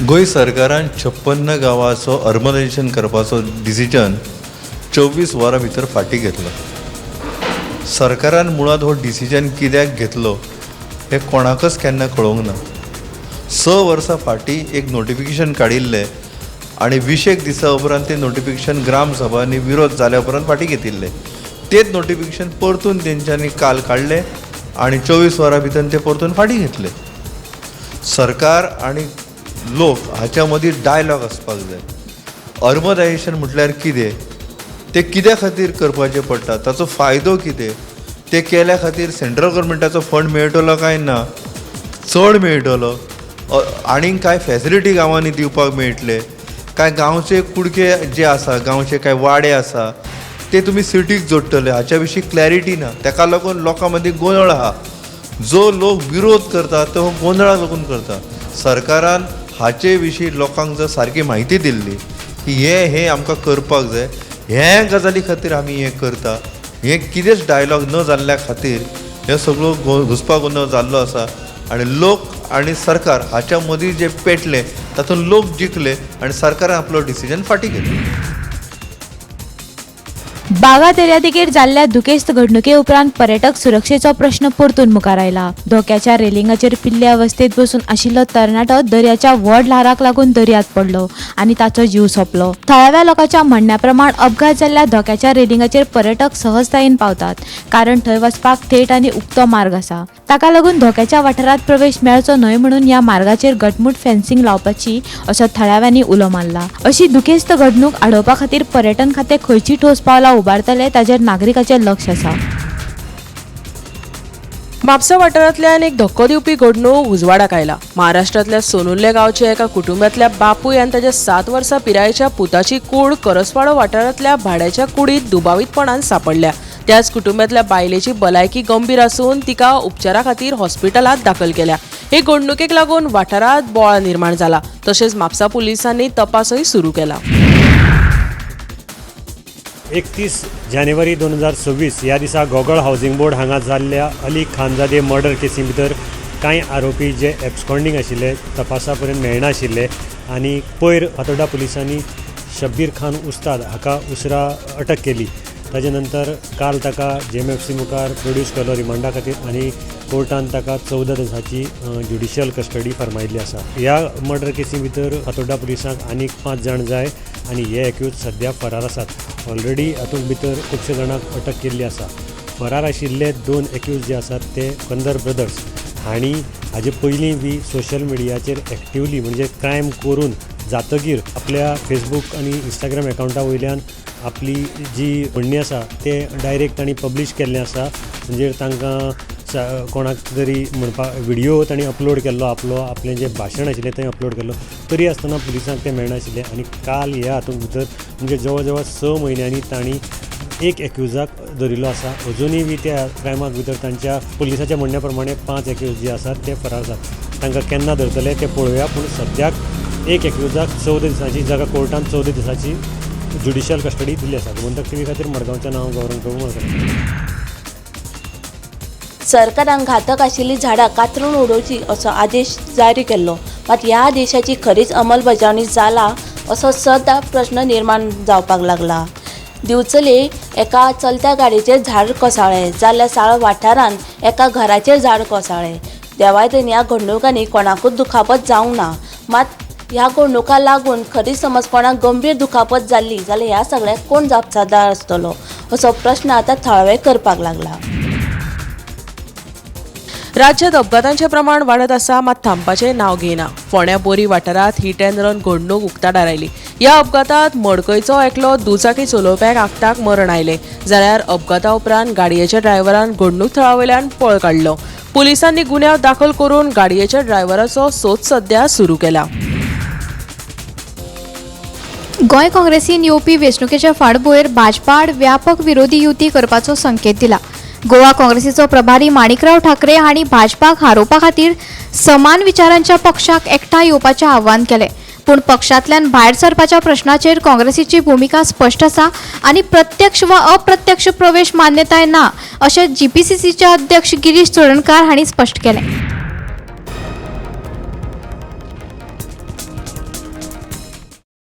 गोंय सरकारान 56 गांवांचो अर्बनायझेशन करपाचो डिसिजन 24 वरां भितर फाटीं घेतलो. सरकारान मुळात हो डिसिजन कित्याक घेतलो हें कोणाकच केन्ना कळोवंक ना. 6 वर्सां फाटीं एक नोटिफिकेशन काडिल्लें आनी 20 दिसां उपरांत तें नोटिफिकेशन ग्रामसभांनी विरोध जाल्या उपरांत फाटीं घेतिल्लें. तेच नोटिफिकेशन परतून तेंच्यांनी काल काडलें आनी 24 वरां भितर तें परतून फाटीं घेतलें. सरकार आनी लोक हाच्या मदीं डायलॉग आसपाक जाय. अर्बनायझेशन म्हटल्यार कितें, तें कित्या खातीर करपाचें पडटा, ताचो फायदो कितें, तें केल्या खातीर सेंट्रल गव्हर्मेंटाचो फंड मेळटलो काय ना, चड मेळटलो, आनीक कांय फॅसिलिटी गांवांनी दिवपाक मेळटले काय, गांवचे कुडके जे आसा, गांवचे कांय वाडे आसा ते तुमी सिटीक जोडटले, हाच्या विशीं क्लॅरिटी ना. ताका लागून लोकां मदीं गोंधळ आहा. जो लोक विरोध करता तो गोंधळा लागून करता. सरकारान हाचे विशीं लोकांक जर सारकी म्हायती दिल्ली की हें आमकां करपाक जाय, हे गजाली खातीर आमी हें करता, हें कितेंच डायलॉग न जाल्ल्या खातीर हे सगळो घुसपागोंदळ जाल्लो आसा. आनी लोक आनी सरकार हाच्या मदीं जे पेटले तातूंत लोक जिखले आनी सरकारान आपलो डिसिजन फाटीं घेतलो. बागा दर्यादेगेर जाल्ल्या दुखेस्त घडणुके उपरांत पर्यटक सुरक्षेचो प्रश्न परतून मुखार आयला. धोक्याच्या रेलिंगाचेर पिल्ले अवस्थेत बसून आशिल्लो तरणाटो दर्याच्या व्हड ल्हाराक लागून दर्यांत पडलो आनी ताचो जीव सोंपलो. थळाव्या लोकांच्या म्हणण्या प्रमाण अपघात जाल्ल्या धोक्याच्या रेलिंगाचेर पर्यटक सहजतायेन पावतात, कारण थंय वचपाक थेट आनी उक्तो मार्ग आसा. ताका लागून धोक्याच्या वाठारांत प्रवेश मेळचो न्हय म्हणून ह्या मार्गाचेर घटमूट फेन्सिंग लावपाची असो थळाव्यांनी उलो मारला. अशी दुखेस्त घडणूक आडोवपा खातीर पर्यटन खातें खंयची ठोस पावलां उबारतले ताचेर नागरिकांचें लक्ष आसा. म्हापसा वाठारांतल्यान एक धक्को दिवपी घडणूक उजवाडाक आयला. महाराष्ट्रांतल्या सोनुर्ले गांवच्या एका कुटुंबांतल्या बापूय आनी ताच्या 7 वर्सां पिरायेच्या पुताची कूड करसवाडो वाठारांतल्या भाड्याच्या कुडींत दुबावीतपणान सांपडल्या. त्याच कुटुंबांतल्या बायलेची भलायकी गंभीर आसून तिका उपचारा खातीर हॉस्पिटलांत दाखल केल्या. हे घडणुकेक लागून वाठारांत बोळ निर्माण जाला. तशेंच म्हापसा पुलिसांनी तपासय सुरू केला. 31 जानेवारी 2026 ह्या दिसा गोगळ हावसिंग बोर्ड हांगा जाल्ल्या अली खानजादे मर्डर केसी भितर कांय आरोपी जे एब्सकॉन्डिंग आशिल्ले, तपासा पर्यंत मेळना आशिल्ले आनी पयर फातोर्डा पुलिसांनी शब्बीर खान उस्ताद हाका उसरा अटक केली. ताजे नंतर काल ताका JMFC मुखार प्रोड्यूस केलो रिमांडा खातीर आनी कोर्टान ताका 14 दिसांची ज्युडिशियल कस्टडी फरमायिल्ली आसा. ह्या मर्डर केसी भितर फातोर्डा पुलिसांक आनीक 5 जाण जाय आनी हे एक्यूज सद्या फरार आसात. ऑलरेडी हातूंत भितर खुबशे जाणांक अटक केल्ली आसा. फरार आशिल्ले 2 एक्यूज जे आसात ते कंदर ब्रदर्स हांणी हाजे पयलीं बी सोशल मिडियाचेर एक्टिवली म्हणजे क्रायम करून जातकीर आपल्या फेसबूक आनी इंस्टाग्राम एकाउंटा वयल्यान आपली जी म्हणणी आसा ते डायरेक्ट तांणी पब्लीश केल्लें आसा. म्हणजे तांकां कोणाक तरी म्हणपाक व्हिडियो तांणी अपलोड केल्लो, आपलें जें भाशण आशिल्लें तें अपलोड केल्लो, तरी आसतना पुलिसांक तें मेळनाशिल्लें. आनी काल ह्या हातूंत भितर म्हणजे जवळ जवळ 6 म्हयन्यांनी तांणी एक एक्युजाक धरिल्लो आसा. अजुनूय बी त्या क्रायमाक भितर तांच्या पुलिसाच्या म्हणण्या प्रमाणे 5 एक्यूज जे आसात ते फरार आसात. तांकां केन्ना धरतले तें पळोवया. पूण सद्याक एक एक्युजाक 14 दिसांची जागा कोर्टान 14 दिसांची ज्युडिशियल कस्टडी दिल्ली आसा. गोमंतक TV खातीर मडगांवचें नांव गौरव करता. सरकारान घातक आशिल्लीं झाडां कातरून उडोवची असो आदेश जारी केल्लो, मात ह्या आदेशाची खरीच अंमलबजावणी जाला असो सद्दा प्रश्न निर्माण जावपाक लागला. दिवचले एका चलत्या गाडयेचेर झाड कोसळ्ळें जाल्यार साळ वाठारांत एका घराचेर झाड कोसळ्ळें. देवायतेन ह्या घडणुकांनी कोणाकूच दुखापत जावंक ना. मात ह्या घडणुका लागून खरी समज कोणाक गंभीर दुखापत जाल्ली जाल्यार ह्या सगळ्याक कोण जबाबदार आसतलो असो प्रश्न आतां थळावे करपाक लागला. राज्यात अपघातांचें प्रमाण वाडत आसा, मात थांबपाचें नांव घेयना. फोंड्या बोरी वाठारांत हिट अँड रन घडणूक उक्ताडार आयली. ह्या अपघातांत मडकयचो एकलो दुचाकी चलोवप्याक आगताक मरण आयलें, जाल्यार अपघाता उपरांत गाडयेच्या ड्रायव्हरान घडणूक थळावयल्यान पळ काडलो. पुलिसांनी गुन्यांव दाखल करून गाडयेच्या ड्रायव्हराचो सोद सध्या सुरू केला. गोंय काँग्रेसीन येवपी वेंचणुकेच्या फाटभुंयेर भाजपा आड व्यापक विरोधी युती करपाचो संकेत दिला. गोवा काँग्रेसीचो प्रभारी माणिकराव ठाकरे हांणी भाजपाक हारोवपा खातीर समान विचारांच्या पक्षाक एकठांय येवपाचें आव्हान केलें. पूण पक्षांतल्यान भायर सरपाच्या प्रश्नाचेर काँग्रेसीची भुमिका स्पश्ट आसा आनी प्रत्यक्ष वा अप्रत्यक्ष प्रवेश मान्यताय ना अशें GPCCचे अध्यक्ष गिरीश चोडणकार हांणी स्पश्ट केलें.